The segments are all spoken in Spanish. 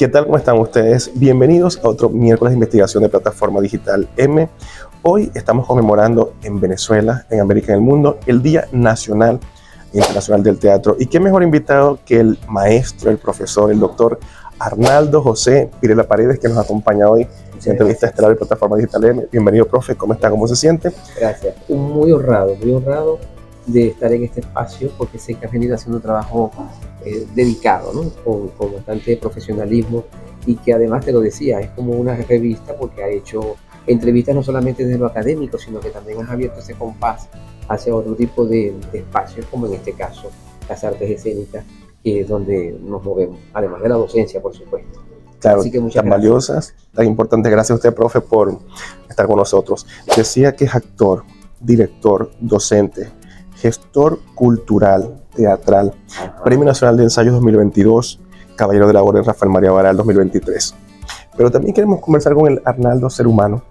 ¿Qué tal? ¿Cómo están ustedes? Bienvenidos a otro miércoles de investigación de Plataforma Digital M. Hoy estamos conmemorando en Venezuela, en América y en el mundo, el Día Nacional e Internacional del Teatro. Y qué mejor invitado que el maestro, el profesor, el doctor Arnaldo José Pirela Paredes, que nos acompaña hoy en la entrevista estelar de Plataforma Digital M. Bienvenido, profe. ¿Cómo está? ¿Cómo se siente? Gracias. Muy honrado de estar en este espacio, porque sé que has venido haciendo un trabajo dedicado, ¿no? Con bastante profesionalismo, y que además, te lo decía, es como una revista, porque ha hecho entrevistas no solamente desde lo académico, sino que también has abierto ese compás hacia otro tipo de espacios, como en este caso las artes escénicas, que es donde nos movemos, además de la docencia, por supuesto. Claro, así que muchas tan gracias. Valiosas, tan importantes. Gracias a usted, profe, por estar con nosotros. Decía que es actor, director, docente, gestor cultural, teatral, Premio Nacional de Ensayos 2022, Caballero de la Orden Rafael María Varal 2023. Pero también queremos conversar con el Arnaldo ser humano.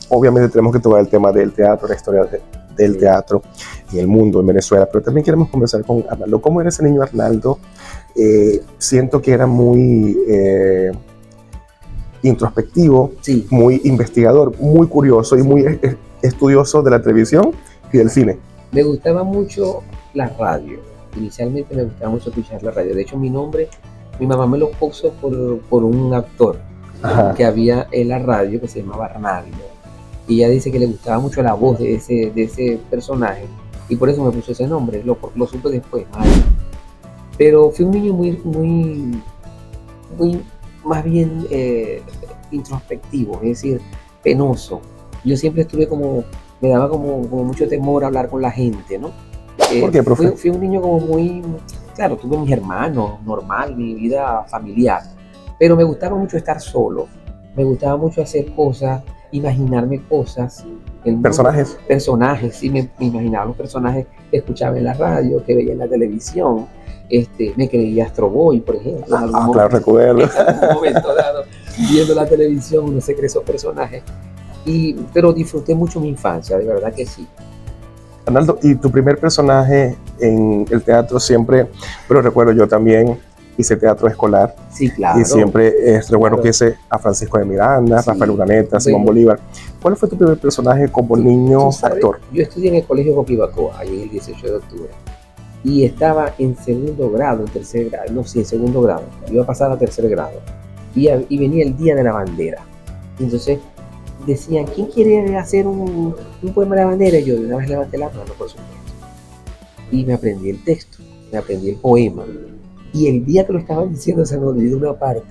Obviamente tenemos que tocar el tema del teatro, la historia del teatro en el mundo, en Venezuela, pero también queremos conversar con Arnaldo. ¿Cómo era ese niño Arnaldo? Siento que era muy introspectivo, Sí. Muy investigador, muy curioso y muy estudioso de la televisión y del cine. Me gustaba mucho la radio. Inicialmente me gustaba mucho escuchar la radio. De hecho, mi mamá me lo puso por un actor que había en la radio, que se llamaba Arnaldo. Y ella dice que le gustaba mucho la voz de ese personaje, y por eso me puso ese nombre. Lo supe después, más. Pero fui un niño muy más bien introspectivo, es decir, penoso. Yo siempre estuve me daba como mucho temor hablar con la gente, ¿no? ¿Por qué, profe? Fui un niño como claro, tuve mis hermanos, normal, mi vida familiar, pero me gustaba mucho estar solo, me gustaba mucho hacer cosas, imaginarme cosas. Personajes, sí, me imaginaba los personajes que escuchaba en la radio, que veía en la televisión. Me creía Astro Boy, por ejemplo. Claro, recuerdo. En algún momento dado, viendo la televisión, uno se cree esos personajes. Pero disfruté mucho mi infancia, de verdad que sí. Arnaldo, ¿y tu primer personaje en el teatro siempre? Pero recuerdo, yo también hice teatro escolar. Sí, claro. Y siempre recuerdo que hice a Francisco de Miranda, sí, Rafael Urdaneta, Simón Bolívar. ¿Cuál fue tu primer personaje como niño actor? Yo estudié en el Colegio Coquibacoa, ahí en el 18 de octubre. Y estaba en segundo grado, en segundo grado. Iba a pasar a tercer grado. Y venía el Día de la Bandera. Entonces decían, ¿quién quiere hacer un poema de la bandera? Y yo de una vez levanté la mano, por supuesto. Y me aprendí el texto, me aprendí el poema. Y el día que lo estaban diciendo se me olvidó una parte.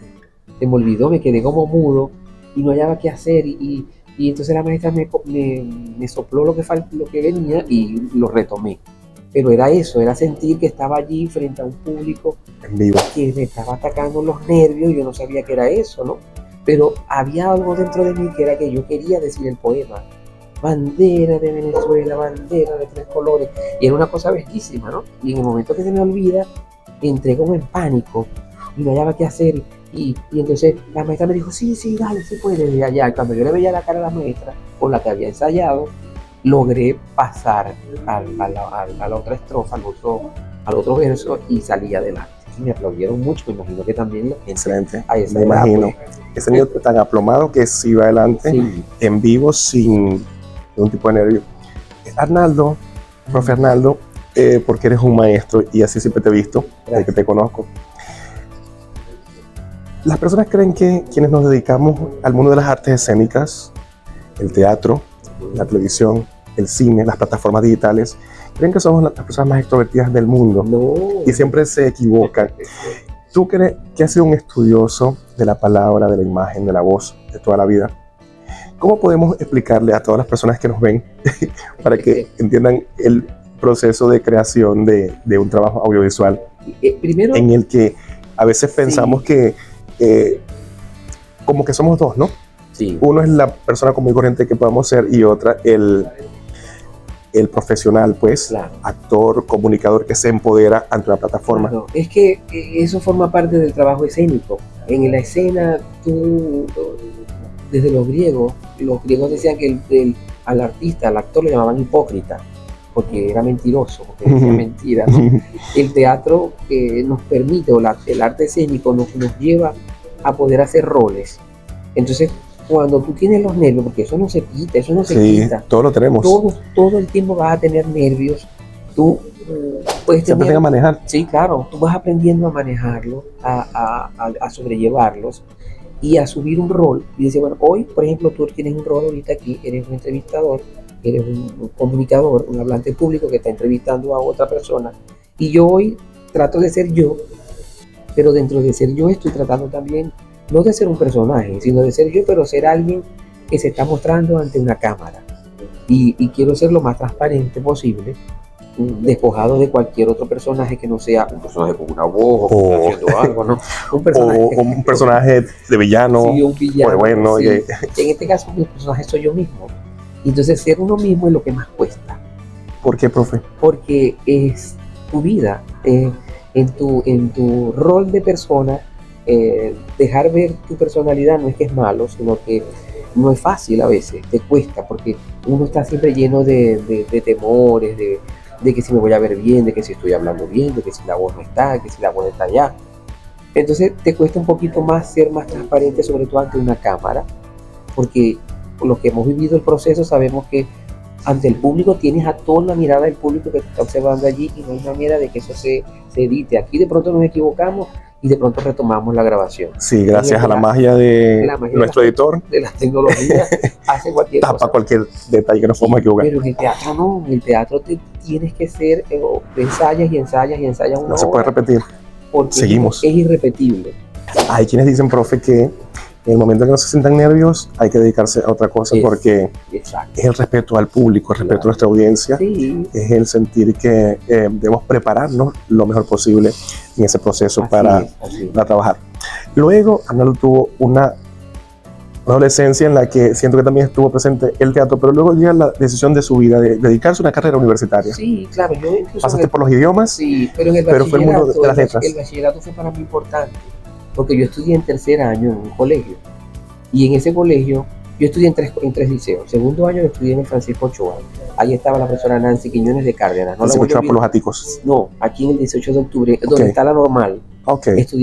Me quedé como mudo y no hallaba qué hacer. Y entonces la maestra me sopló lo que venía y lo retomé. Pero era eso, era sentir que estaba allí frente a un público en vivo, que me estaba atacando los nervios, y yo no sabía qué era eso, ¿no? Pero había algo dentro de mí que era que yo quería decir el poema. Bandera de Venezuela, bandera de tres colores. Y era una cosa bellísima, ¿no? Y en el momento que se me olvida, entré como en pánico y no hallaba qué hacer. Y entonces la maestra me dijo, sí, dale, sí puedes. Y allá, cuando yo le veía la cara a la maestra con la que había ensayado, logré pasar a la otra estrofa, al otro verso, y salí adelante. Me aplaudieron mucho, me imagino que también. Excelente, me imagino. Ese niño tan aplomado que se iba adelante, sí, en vivo, sin ningún tipo de nervio. Arnaldo, profe Arnaldo, porque eres un maestro y así siempre te he visto, desde que te conozco. Las personas creen que quienes nos dedicamos al mundo de las artes escénicas, el teatro, la televisión, el cine, las plataformas digitales, creen que somos las personas más extrovertidas del mundo. No. Y siempre se equivocan. Tú que has sido un estudioso de la palabra, de la imagen, de la voz, de toda la vida, ¿cómo podemos explicarle a todas las personas que nos ven para que entiendan el proceso de creación de un trabajo audiovisual? Primero, en el que a veces pensamos, sí, que como que somos dos, ¿no? Sí. Uno es la persona común y corriente que podemos ser, y otra el profesional, pues, claro, actor, comunicador que se empodera ante una plataforma. Claro. Es que eso forma parte del trabajo escénico. En la escena, desde los griegos decían que al artista, al actor, le llamaban hipócrita, porque era mentiroso, porque decía mentiras, ¿no? El teatro nos permite, o el arte escénico nos lleva a poder hacer roles. Entonces, cuando tú tienes los nervios, porque eso no se quita, eso no se Sí, quita, todo lo tenemos. todo el tiempo vas a tener nervios, tú puedes Se aprende tener, a manejar. sí, claro, tú vas aprendiendo a manejarlos, a sobrellevarlos y a subir un rol. Y decir, bueno, hoy, por ejemplo, tú tienes un rol ahorita aquí, eres un entrevistador, eres un comunicador, un hablante público que está entrevistando a otra persona. Y yo hoy trato de ser yo, pero dentro de ser yo estoy tratando también, no de ser un personaje, sino de ser yo, pero ser alguien que se está mostrando ante una cámara. Y quiero ser lo más transparente posible, despojado de cualquier otro personaje que no sea un personaje con una voz o haciendo algo, ¿no? Un personaje de villano, sí, un villano, bueno. Sí. En este caso, mi personaje soy yo mismo. Y entonces, ser uno mismo es lo que más cuesta. ¿Por qué, profe? Porque es tu vida. En tu rol de persona, dejar ver tu personalidad no es que es malo, sino que no es fácil a veces, te cuesta, porque uno está siempre lleno de temores, de que si me voy a ver bien, de que si estoy hablando bien, de que si la voz no está, que si la voz está allá. Entonces te cuesta un poquito más ser más transparente, sobre todo ante una cámara, porque por lo que hemos vivido el proceso sabemos que ante el público tienes a toda la mirada del público que te está observando allí y no hay manera de que eso se edite. Aquí de pronto nos equivocamos y de pronto retomamos la grabación. Sí, gracias a la magia de nuestro editor. De las tecnologías, hace cualquier tapa cosa. cualquier detalle que nos podamos equivocar. Pero en el teatro no, en el teatro tienes que ser, ensayas y ensayas y ensayas una No se puede obra, repetir. porque Seguimos. es irrepetible. Hay quienes dicen, profe, que en el momento que no se sientan nervios hay que dedicarse a otra cosa, porque Exacto. es el respeto al público, el respeto a nuestra audiencia, Sí. es el sentir que debemos prepararnos lo mejor posible en ese proceso Así para es. trabajar. Luego, Arnaldo tuvo una adolescencia en la que siento que también estuvo presente el teatro, pero luego llega la decisión de su vida, de dedicarse a una carrera universitaria. Sí, claro, yo incluso... Pasaste por los idiomas, Sí, pero en el pero fue el mundo de las letras. El bachillerato fue para mí importante, porque yo estudié en tercer año en un colegio, y en ese colegio yo estudié en tres liceos. Segundo año lo estudié en el Francisco Ochoa. Ahí estaba la profesora Nancy Quiñones de Cárdenas. No, Francisco Ochoa por los Áticos. No, aquí en el 18 de octubre, donde está la normal.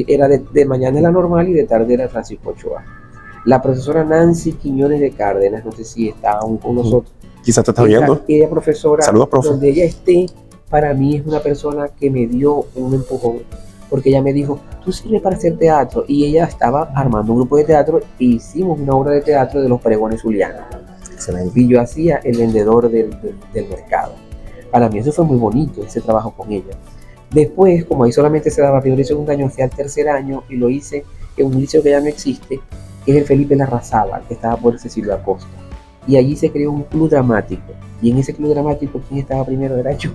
Era de mañana en la normal y de tarde era Francisco Ochoa. La profesora Nancy Quiñones de Cárdenas, no sé si está aún con nosotros. Quizás te está viendo. Ella profesora, saludos, profe. Donde ella esté, para mí es una persona que me dio un empujón, porque ella me dijo, tú sirves para hacer teatro, y ella estaba armando un grupo de teatro e hicimos una obra de teatro de los pregones zulianos. Excelente. Y yo hacía el vendedor del mercado. Para mí eso fue muy bonito, ese trabajo con ella. Después, como ahí solamente se daba primer y segundo año, fui al tercer año y lo hice en un liceo que ya no existe, que es el Felipe Larrazábal, que estaba por Cecilio Acosta. Y allí se creó un club dramático. Y en ese club dramático, ¿quién estaba primero? Era yo.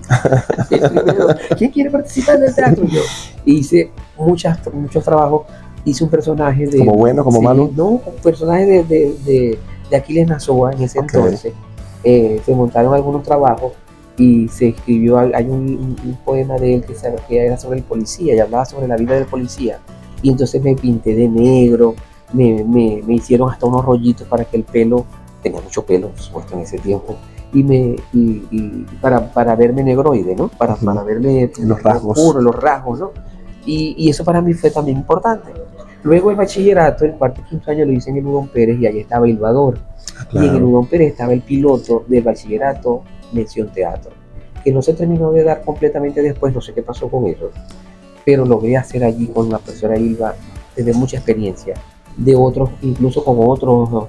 ¿Quién quiere participar del teatro? Yo. Hice muchos trabajos. Hice un personaje de... ¿Como bueno, como malo? No, un personaje de Aquiles Nazoa en ese entonces. Se montaron algunos trabajos y se escribió, hay un poema de él que era sobre el policía y hablaba sobre la vida del policía. Y entonces me pinté de negro, me hicieron hasta unos rollitos para que el pelo, tenía mucho pelo, por supuesto, en ese tiempo, y para verme negroide, ¿no? Para verme los rasgos. Oscuro, los rasgos, ¿no? Y eso para mí fue también importante. Luego el bachillerato, el cuarto y quinto año lo hice en el Udón Pérez y ahí estaba Ilvador. Claro. Y en el Udón Pérez estaba el piloto del bachillerato Mención Teatro, que no se terminó de dar completamente después, no sé qué pasó con eso, pero logré hacer allí con la profesora Ilva, tener mucha experiencia, de otros, incluso con otros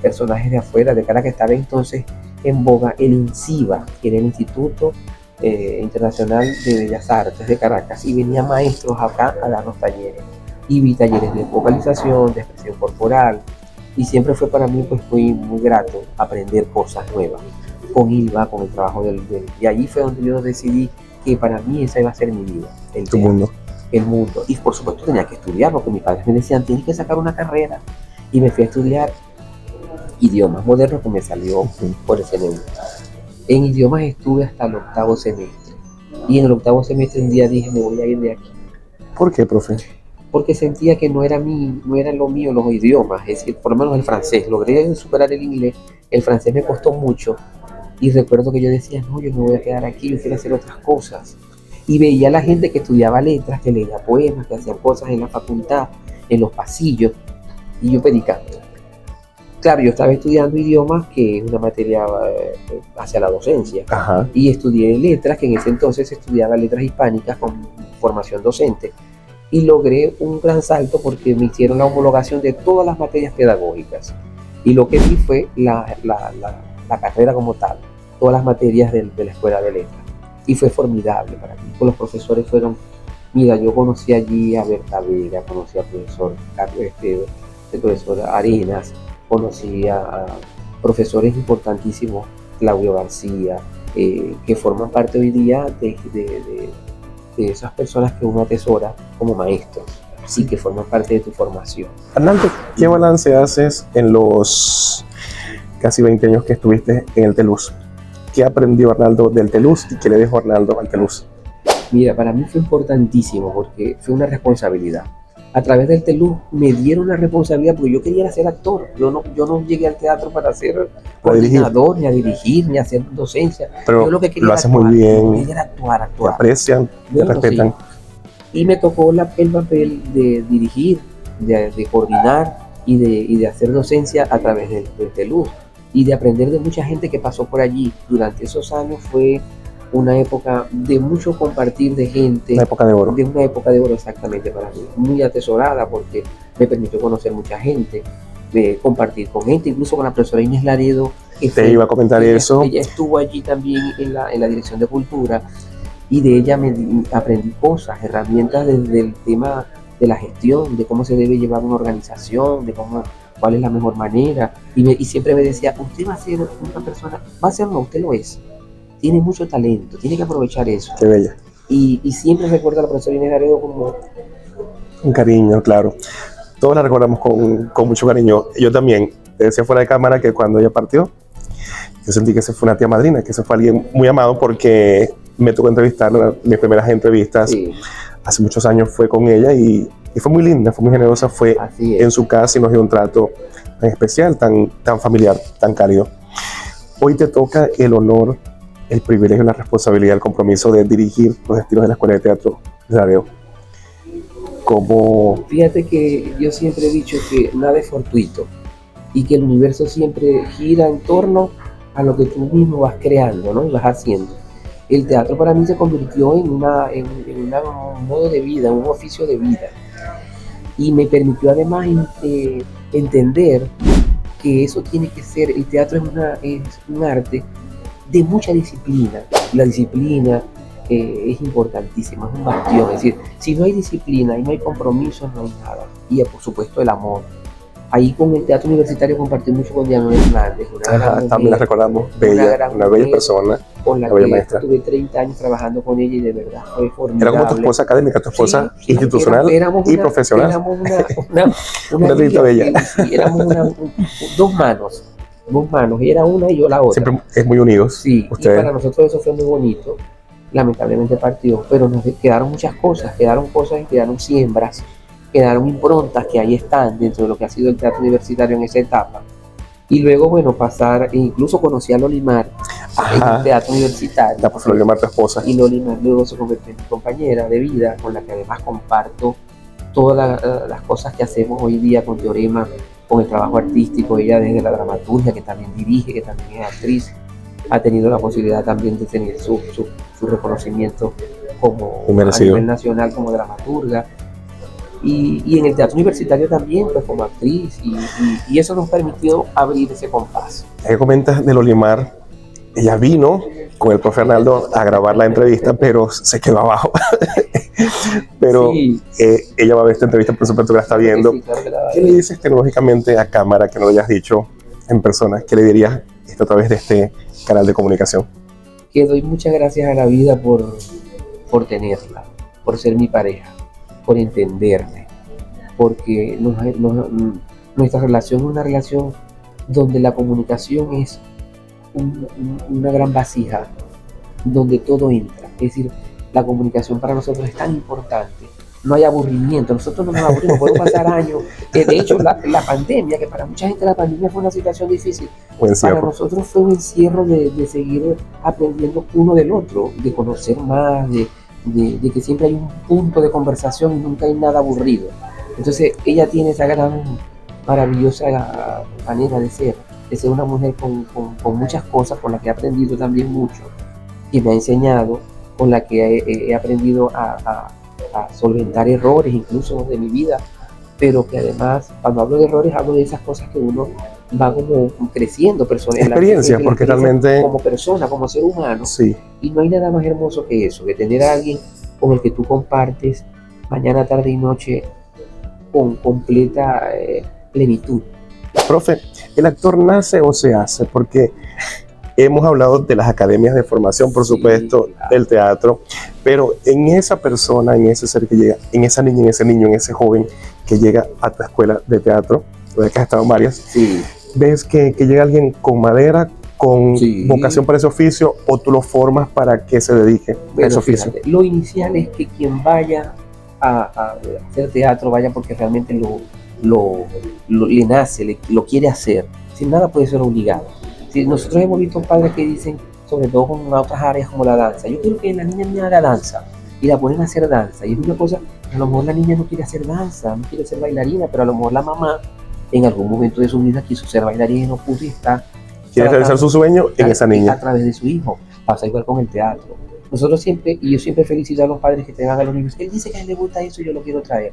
personajes de afuera, de cara que estaba entonces en boga el INCIBA, que era el Instituto Internacional de Bellas Artes de Caracas, y venían maestros acá a darnos talleres, y vi talleres de vocalización, de expresión corporal, y siempre fue para mí pues muy grato aprender cosas nuevas con Ilva, con el trabajo y allí fue donde yo decidí que para mí esa iba a ser mi vida, el mundo. Y por supuesto tenía que estudiar, porque mis padres me decían, tienes que sacar una carrera, y me fui a estudiar idiomas modernos, que me salió por ese negocio. En idiomas estuve hasta el octavo semestre, y en el octavo semestre un día dije, me voy a ir de aquí. ¿Por qué, profe? Porque sentía que no era lo mío los idiomas, es decir, por lo menos el francés. Logré superar el inglés, el francés me costó mucho, Y recuerdo que yo decía, no, yo me voy a quedar aquí, yo quiero hacer otras cosas. Y veía a la gente que estudiaba letras, que leía poemas, que hacía cosas en la facultad, en los pasillos, y yo predicando. Claro, yo estaba estudiando idiomas, que es una materia hacia la docencia, Ajá. y estudié letras, que en ese entonces estudiaba letras hispánicas con formación docente, y logré un gran salto porque me hicieron la homologación de todas las materias pedagógicas. Y lo que vi fue la carrera como tal, todas las materias de la escuela de letras. Y fue formidable para mí. Los profesores fueron, mira, yo conocí allí a Berta Vega, conocí al profesor, el profesor Arenas, conocí a profesores importantísimos, Claudio García, que forman parte hoy día de esas personas que uno atesora como maestros, sí, que forman parte de tu formación. Arnaldo, ¿qué balance haces en los casi 20 años que estuviste en el TELUS? ¿Qué aprendió Arnaldo del TELUS y qué le dejó Arnaldo al TELUS? Mira, para mí fue importantísimo porque fue una responsabilidad. A través del TELUS me dieron una responsabilidad porque yo quería ser actor. Yo no llegué al teatro para ser coordinador, ni a dirigir, ni a hacer docencia. Pero yo lo que quería lo haces actuar, muy bien, quería actuar. te aprecian, te respetan. Sí. Y me tocó el papel de dirigir, de coordinar y de hacer docencia a través del TELUS y de aprender de mucha gente que pasó por allí. Durante esos años fue una época de mucho compartir de gente. Una época de oro. De una época de oro, exactamente, para mí. Muy atesorada porque me permitió conocer mucha gente, de compartir con gente, incluso con la profesora Inés Laredo. Te iba a comentar eso. Ella estuvo allí también en la Dirección de Cultura y de ella aprendí cosas, herramientas desde el tema de la gestión, de cómo se debe llevar una organización, de cuál es la mejor manera. Y siempre me decía, usted va a ser una persona, usted lo es. Tiene mucho talento, tiene que aprovechar eso. Qué bella. Y siempre recuerdo a la profesora Inés Laredo como... Un cariño, claro. Todos la recordamos con mucho cariño. Yo también te decía fuera de cámara que cuando ella partió, yo sentí que se fue una tía madrina, que se fue alguien muy amado porque me tocó entrevistar, mis primeras entrevistas hace muchos años fue con ella y fue muy linda, fue muy generosa, fue en su casa y nos dio un trato tan especial, tan familiar, tan cálido. Hoy te toca el honor, el privilegio, la responsabilidad, el compromiso de dirigir los destinos de la Escuela de Teatro de Ladeo. ¿Cómo? Fíjate que yo siempre he dicho que nada es fortuito y que el universo siempre gira en torno a lo que tú mismo vas creando, ¿no? Y vas haciendo. El teatro para mí se convirtió en un modo de vida, un oficio de vida. Y me permitió además entender que eso tiene que ser, el teatro es un arte de mucha disciplina. La disciplina es importantísima, es un bastión. Es decir, si no hay disciplina y no hay compromiso, no hay nada. Y por supuesto el amor. Ahí con el teatro universitario compartí mucho con Diana Hernández. También la recordamos, bella, una bella persona, con la una bella que maestra. Tuve 30 años trabajando con ella y de verdad fue formidable. Era como tu esposa académica, tu esposa institucional y profesional. Éramos una linda bella. Sí, éramos dos manos. Ella era una y yo la otra. Siempre es muy unidos. Sí, ustedes. Y para nosotros eso fue muy bonito. Lamentablemente partió, pero nos quedaron muchas cosas, quedaron siembras, quedaron improntas que ahí están dentro de lo que ha sido el teatro universitario en esa etapa. Y luego, bueno, pasar, incluso conocí a Lolimar en el teatro universitario. La profesora Lolimar, tu esposa. Y Lolimar luego se convirtió en mi compañera de vida, con la que además comparto todas las cosas que hacemos hoy día con Teorema, con el trabajo artístico. Ella desde la dramaturgia, que también dirige, que también es actriz, ha tenido la posibilidad también de tener su reconocimiento como a nivel nacional como dramaturga. Y en el teatro universitario también, pues como actriz, y eso nos permitió abrir ese compás. ¿Qué comentas de Lolimar? Ella vino con el profe Arnaldo a grabar la entrevista, pero se quedó abajo. Pero sí. Ella va a ver esta entrevista, por supuesto que la está viendo. Sí, claro que ¿qué le dices tecnológicamente a cámara que no lo hayas dicho en persona? ¿Qué le dirías a través de este canal de comunicación? Que doy muchas gracias a la vida por tenerla, por ser mi pareja, por entenderme, porque nuestra relación es una relación donde la comunicación es una gran vasija, donde todo entra. Es decir, la comunicación para nosotros es tan importante no hay aburrimiento. Nosotros no nos aburrimos, podemos pasar años. De hecho, la pandemia, que para mucha gente la pandemia fue una situación difícil, para nosotros fue un encierro de seguir aprendiendo uno del otro, de conocer más, de que siempre hay un punto de conversación y nunca hay nada aburrido. Entonces ella tiene esa gran, maravillosa manera de ser una mujer con muchas cosas, con las que he aprendido también mucho, que me ha enseñado, con la que he aprendido a solventar errores incluso de mi vida, pero que además, cuando hablo de errores, hablo de esas cosas que uno va como creciendo experiencias, porque realmente como persona, como ser humano, sí. Y no hay nada más hermoso que eso, que tener a alguien con el que tú compartes mañana, tarde y noche con completa plenitud. Profe, ¿el actor nace o se hace? Porque hemos hablado de las academias de formación, por supuesto, sí, claro, del teatro, pero en esa persona, en ese ser que llega, en esa niña, en ese niño, en ese joven que llega a tu escuela de teatro, donde has estado varias, sí, ves que llega alguien con madera, con vocación para ese oficio, o tú lo formas para que se dedique a ese oficio. Fíjate, lo inicial es que quien vaya a hacer teatro vaya porque realmente le nace, lo quiere hacer. Sin nada puede ser obligado. Si nosotros hemos visto padres que dicen, sobre todo con otras áreas como la danza, yo quiero que la niña me haga danza, y la ponen a hacer danza, y es una cosa, a lo mejor la niña no quiere hacer danza, no quiere ser bailarina, pero a lo mejor la mamá en algún momento de su vida quiso ser bailarina y no pudo y está quiere realizar su sueño en esa niña a través de su hijo. Pasa igual con el teatro. Nosotros siempre, y yo siempre felicito a los padres que te van a los niños, él dice que a él le gusta eso, yo lo quiero traer.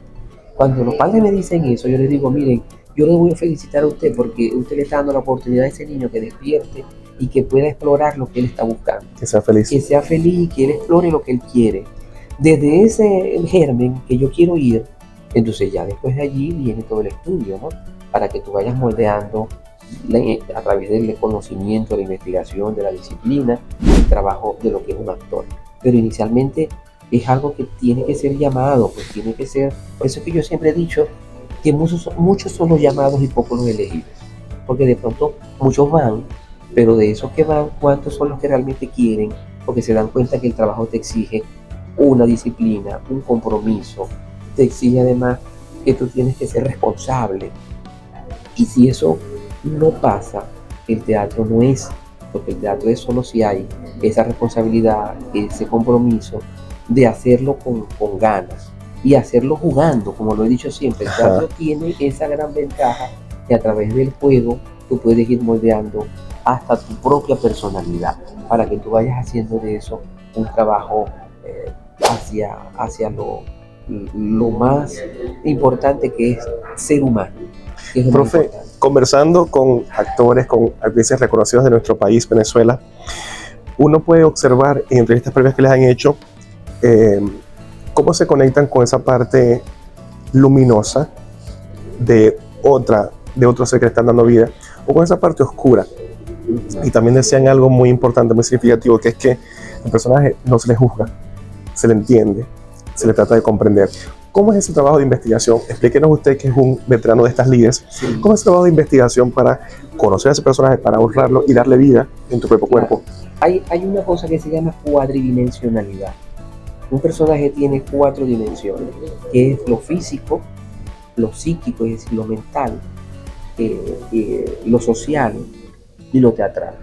Cuando los padres me dicen eso, yo les digo, miren, yo le voy a felicitar a usted porque usted le está dando la oportunidad a ese niño que despierte y que pueda explorar lo que él está buscando. Que sea feliz. Que sea feliz, que él explore lo que él quiere. Desde ese germen que yo quiero ir, entonces ya después de allí viene todo el estudio, ¿no? Para que tú vayas moldeando a través del conocimiento, de la investigación, de la disciplina, el trabajo de lo que es un actor. Pero inicialmente es algo que tiene que ser llamado, pues tiene que ser, por eso es que yo siempre he dicho que muchos son los llamados y pocos los elegidos, porque de pronto muchos van, pero de esos que van, ¿cuántos son los que realmente quieren? Porque se dan cuenta que el trabajo te exige una disciplina, un compromiso, te exige además que tú tienes que ser responsable, y si eso no pasa, el teatro no es, porque el teatro es solo si hay esa responsabilidad, ese compromiso de hacerlo con ganas y hacerlo jugando, como lo he dicho siempre. El teatro tiene esa gran ventaja que a través del juego tú puedes ir moldeando hasta tu propia personalidad para que tú vayas haciendo de eso un trabajo hacia lo más importante, que es ser humano. Es Profe, conversando con actores, con actrices reconocidas de nuestro país, Venezuela, uno puede observar en entrevistas previas que les han hecho cómo se conectan con esa parte luminosa de otro ser que le están dando vida, o con esa parte oscura. Y también decían algo muy importante, muy significativo, que es que el personaje no se le juzga, se le entiende, se le trata de comprender. ¿Cómo es ese trabajo de investigación? Explíquenos usted, que es un veterano de estas lides, sí. ¿Cómo es ese trabajo de investigación para conocer a ese personaje, para honrarlo y darle vida en tu propio cuerpo? Hay una cosa que se llama cuadridimensionalidad. Un personaje tiene 4 dimensiones, que es lo físico, lo psíquico, es decir, lo mental, lo social y lo teatral.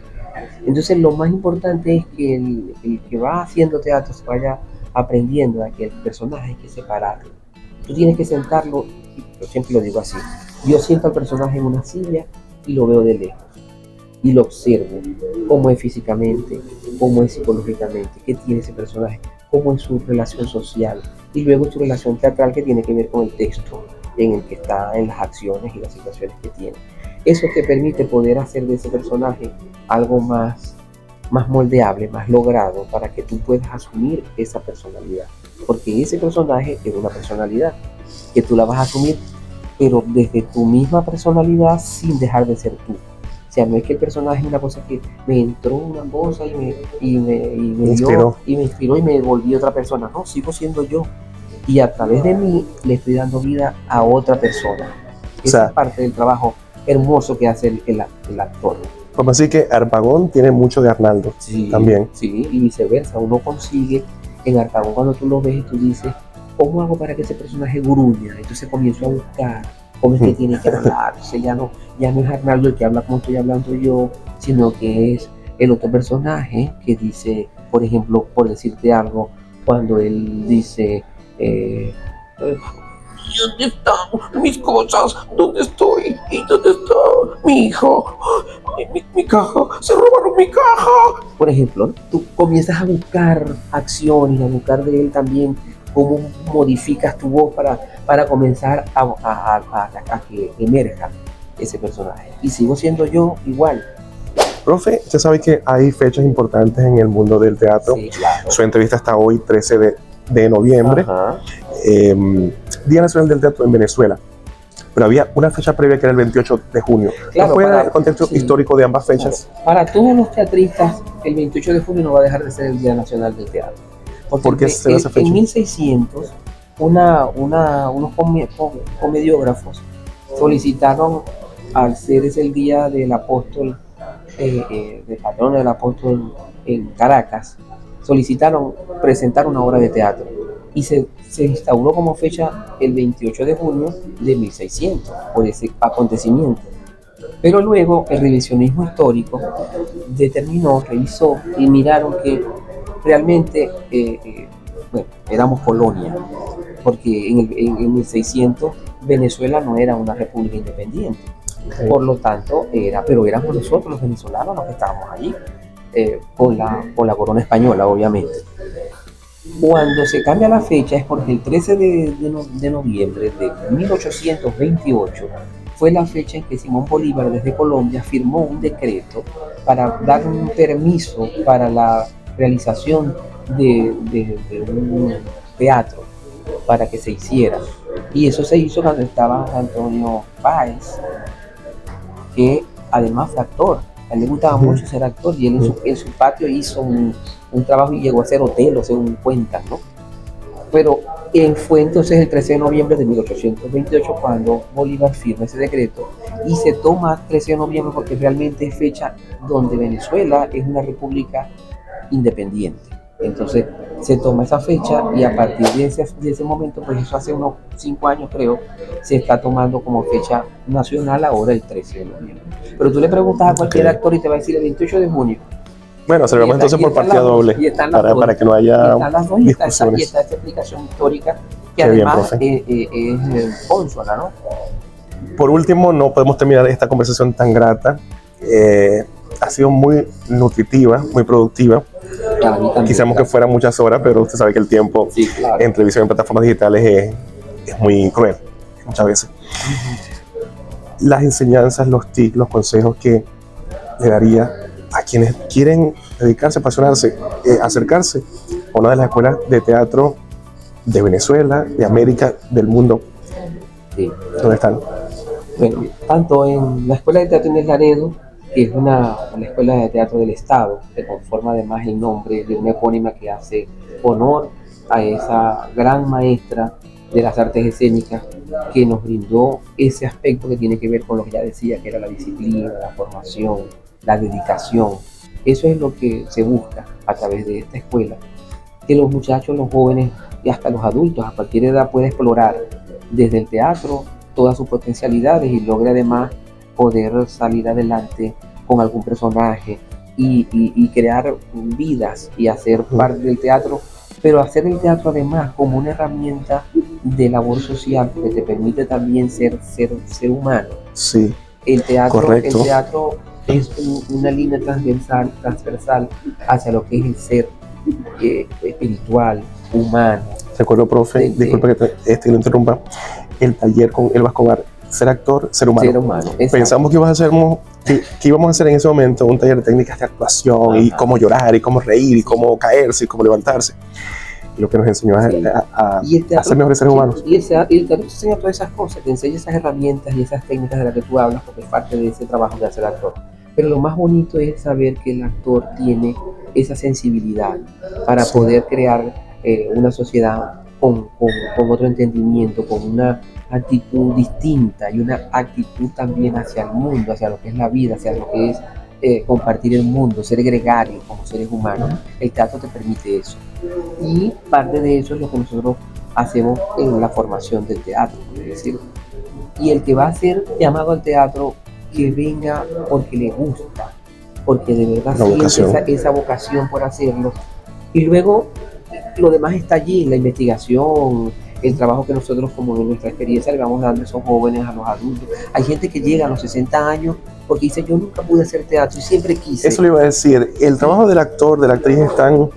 Entonces lo más importante es que el que va haciendo teatro se vaya aprendiendo a que el personaje hay que separarlo. Tú tienes que sentarlo, yo siempre lo digo así, yo siento al personaje en una silla y lo veo de lejos y lo observo, cómo es físicamente, cómo es psicológicamente, qué tiene ese personaje, cómo es su relación social, y luego su relación teatral, que tiene que ver con el texto en el que está, en las acciones y las situaciones que tiene. Eso te permite poder hacer de ese personaje algo más moldeable, más logrado, para que tú puedas asumir esa personalidad, porque ese personaje es una personalidad que tú la vas a asumir, pero desde tu misma personalidad, sin dejar de ser tú. O sea, no es que el personaje es una cosa que me entró una cosa y me inspiró y me volví otra persona. No, sigo siendo yo, y a través de mí le estoy dando vida a otra persona. Esa es parte del trabajo hermoso que hace el actor. Como así que Harpagon tiene mucho de Arnaldo, sí, también. Sí, y viceversa. Uno consigue en Harpagon, cuando tú lo ves y tú dices, ¿cómo hago para que ese personaje gruña? Entonces comienzo a buscar cómo es que tiene que hablar. Entonces ya no es Arnaldo el que habla como estoy hablando yo, sino que es el otro personaje que dice, por ejemplo, por decirte algo, cuando él dice, ¿y dónde están mis cosas? ¿Dónde estoy? ¿Y dónde está mi hijo? Mi caja, se robaron mi caja. Por ejemplo, tú comienzas a buscar acciones, a buscar de él también cómo modificas tu voz para comenzar a que emerja ese personaje. Y sigo siendo yo igual. Profe, usted sabe que hay fechas importantes en el mundo del teatro. Sí, claro. Su entrevista está hoy, 13 de noviembre, Día Nacional del Teatro en Venezuela. Pero había una fecha previa que era el 28 de junio. Claro, ¿Cuál era el contexto histórico de ambas fechas? Claro. Para todos los teatristas, el 28 de junio no va a dejar de ser el Día Nacional del Teatro. ¿Por qué se da esa fecha? En 1600, unos comediógrafos solicitaron, al ser ese el día del apóstol, del patrón del apóstol en Caracas, solicitaron presentar una obra de teatro y se instauró como fecha el 28 de junio de 1600 por ese acontecimiento. Pero luego el revisionismo histórico revisó y miraron que realmente bueno, éramos colonia, porque en 1600 Venezuela no era una república independiente. Por lo tanto, pero éramos nosotros los venezolanos los que estábamos allí, con la corona española, obviamente. Cuando se cambia la fecha es porque el 13 de noviembre de 1828 fue la fecha en que Simón Bolívar desde Colombia firmó un decreto para dar un permiso para la realización de un teatro para que se hiciera. Y eso se hizo cuando estaba Antonio Páez, que además fue actor. A él le gustaba mucho ser actor y él en su patio hizo un trabajo y llegó a ser Otelo, según cuentan, ¿no? Pero fue entonces el 13 de noviembre de 1828 cuando Bolívar firma ese decreto y se toma 13 de noviembre porque realmente es fecha donde Venezuela es una república independiente. Entonces se toma esa fecha y a partir de ese momento, pues eso hace unos 5 años creo, se está tomando como fecha nacional ahora el 13 de noviembre. Pero tú le preguntas a cualquier actor y te va a decir el 28 de junio. Bueno, celebramos entonces por partida doble, para que no haya discusiones. Y está esta explicación histórica que además es consona, ¿no? Por último, no podemos terminar esta conversación tan grata. Ha sido muy nutritiva, muy productiva. Quisiéramos que fueran muchas horas, pero usted sabe que el tiempo en televisión y en plataformas digitales es muy cruel, muchas veces. Las enseñanzas, los tips, los consejos que le daría a quienes quieren dedicarse, apasionarse, acercarse a una de las escuelas de teatro de Venezuela, de América, del mundo. ¿Dónde están? Bueno, tanto en la Escuela de Teatro Inés Laredo, que es una escuela de teatro del Estado, que conforma además el nombre de una epónima que hace honor a esa gran maestra de las artes escénicas que nos brindó ese aspecto que tiene que ver con lo que ya decía, que era la disciplina, la formación, la dedicación. Eso es lo que se busca a través de esta escuela, que los muchachos, los jóvenes y hasta los adultos a cualquier edad puedan explorar desde el teatro todas sus potencialidades y logre además poder salir adelante con algún personaje y crear vidas y hacer parte del teatro, pero hacer el teatro además como una herramienta de labor social que te permite también ser humano. Sí, el teatro correcto. Es una línea transversal hacia lo que es el ser espiritual, humano. Recuerdo, profe, disculpe que lo interrumpa, el taller con Elba Escobar, ser actor, ser humano. Pensamos que íbamos a hacer en ese momento un taller de técnicas de actuación y cómo llorar y cómo reír y cómo caerse y cómo levantarse. Y lo que nos enseñó a ser mejores seres humanos. Y el teatro te enseña todas esas cosas, te enseña esas herramientas y esas técnicas de las que tú hablas, porque es parte de ese trabajo de hacer actor. Pero lo más bonito es saber que el actor tiene esa sensibilidad para poder crear una sociedad con otro entendimiento, con una actitud distinta y una actitud también hacia el mundo, hacia lo que es la vida, hacia lo que es compartir el mundo, ser gregario como seres humanos. El teatro te permite eso. Y parte de eso es lo que nosotros hacemos en la formación del teatro, es decir, y el que va a ser llamado al teatro, que venga porque le gusta, porque de verdad siente esa vocación por hacerlo. Y luego lo demás está allí, la investigación, el trabajo que nosotros, como en nuestra experiencia, le vamos dando a esos jóvenes, a los adultos. Hay gente que llega a los 60 años porque dice, yo nunca pude hacer teatro y siempre quise. Eso le iba a decir, el trabajo del actor, de la actriz es tan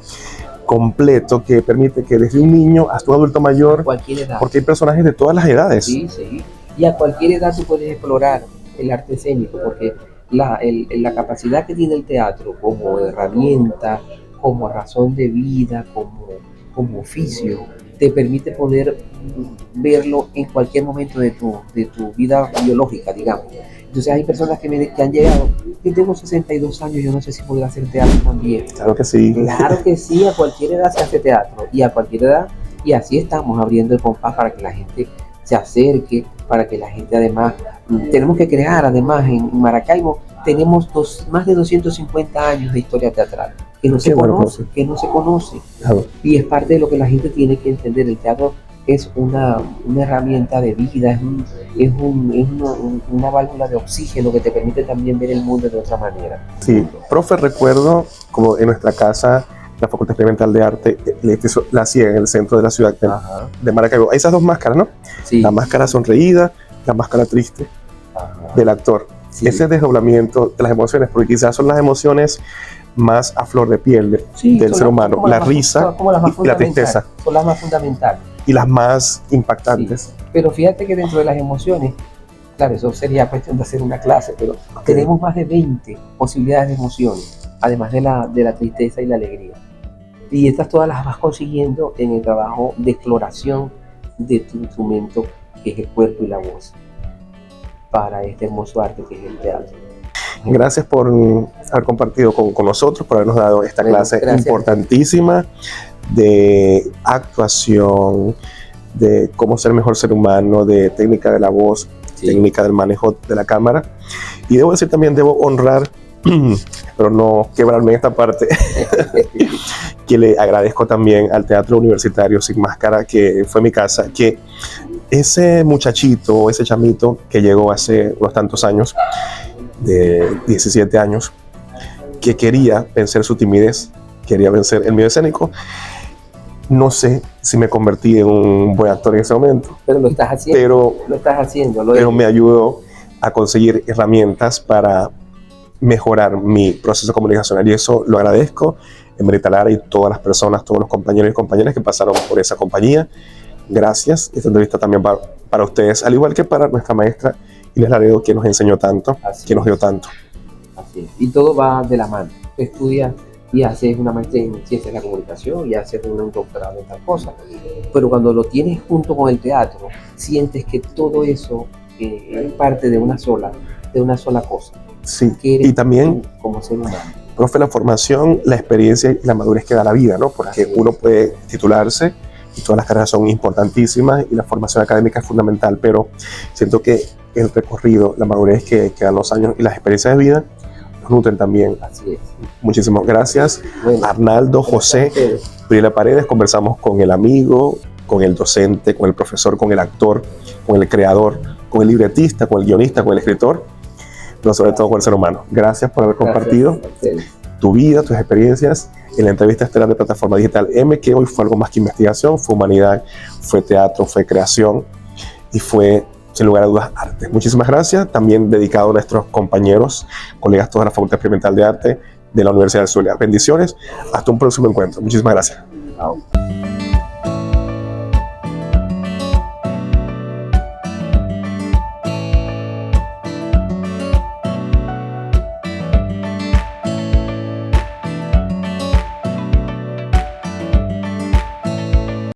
completo que permite que desde un niño hasta un adulto mayor, cualquier edad, porque hay personajes de todas las edades. Sí, sí. Y a cualquier edad tú puedes explorar el arte escénico, porque la capacidad que tiene el teatro como herramienta, como razón de vida, como oficio, te permite poder verlo en cualquier momento de tu vida biológica, digamos. Entonces hay personas que han llegado, yo tengo 62 años, yo no sé si podré hacer teatro también. Claro que sí. Claro que sí, a cualquier edad se hace teatro, y a cualquier edad, y así estamos abriendo el compás para que la gente se acerque, para que la gente además, tenemos que crear además en Maracaibo, tenemos más de 250 años de historia teatral, que no se conoce, claro. Y es parte de lo que la gente tiene que entender. El teatro es una herramienta de vida, es una válvula de oxígeno que te permite también ver el mundo de otra manera. Sí, profe, recuerdo como en nuestra casa, la Facultad Experimental de Arte la hacía en el centro de la ciudad de Maracaibo. Hay esas dos máscaras, ¿no? Sí. La máscara sonreída, la máscara triste del actor. Sí. Ese desdoblamiento de las emociones, porque quizás son las emociones más a flor de piel del ser humano, la risa y la tristeza. Son las más fundamentales. Y las más impactantes. Sí. Pero fíjate que dentro de las emociones, claro, eso sería cuestión de hacer una clase, pero tenemos más de 20 posibilidades de emociones, además de la tristeza y la alegría. Y estas todas las vas consiguiendo en el trabajo de exploración de tu instrumento, que es el cuerpo y la voz, para este hermoso arte que es el teatro. Gracias por haber compartido con nosotros, por habernos dado esta clase importantísima de actuación, de cómo ser mejor ser humano, de técnica de la voz, técnica del manejo de la cámara. Y debo decir también, debo honrar, pero no quebrarme en esta parte, que le agradezco también al Teatro Universitario Sin Máscara, que fue mi casa, que ese muchachito, ese chamito que llegó hace unos tantos años, de 17 años, que quería vencer su timidez, quería vencer el miedo escénico. No sé si me convertí en un buen actor en ese momento. Pero lo estás haciendo. Pero me ayudó a conseguir herramientas para mejorar mi proceso comunicacional, y eso lo agradezco en Marita Lara y todas las personas, todos los compañeros y compañeras que pasaron por esa compañía. Gracias. Esta entrevista también para ustedes, al igual que para nuestra maestra Inés Laredo, que nos enseñó tanto, que nos dio tanto. Así es. Y todo va de la mano. Estudias y haces una maestría en ciencias de la comunicación y haces un doctorado en tal cosa. Pero cuando lo tienes junto con el teatro, sientes que todo eso es parte de una sola cosa. Sí, y también como ser humano. Profe, la formación, la experiencia y la madurez que da la vida, ¿no? Porque uno puede titularse y todas las carreras son importantísimas y la formación académica es fundamental, pero siento que el recorrido, la madurez que dan los años y las experiencias de vida nos nutren también. Así es. Muchísimas gracias. Bueno, Arnaldo, José, Briela Paredes, conversamos con el amigo, con el docente, con el profesor, con el actor, con el creador, con el libretista, con el guionista, con el escritor, pero sobre todo con el ser humano. Gracias por haber compartido tu vida, tus experiencias en la entrevista estelar de Plataforma Digital M, que hoy fue algo más que investigación, fue humanidad, fue teatro, fue creación y fue, sin lugar a dudas, arte. Muchísimas gracias. También dedicado a nuestros compañeros, colegas toda la Facultad Experimental de Arte de la Universidad del Zulia. Bendiciones. Hasta un próximo encuentro. Muchísimas gracias. Chao.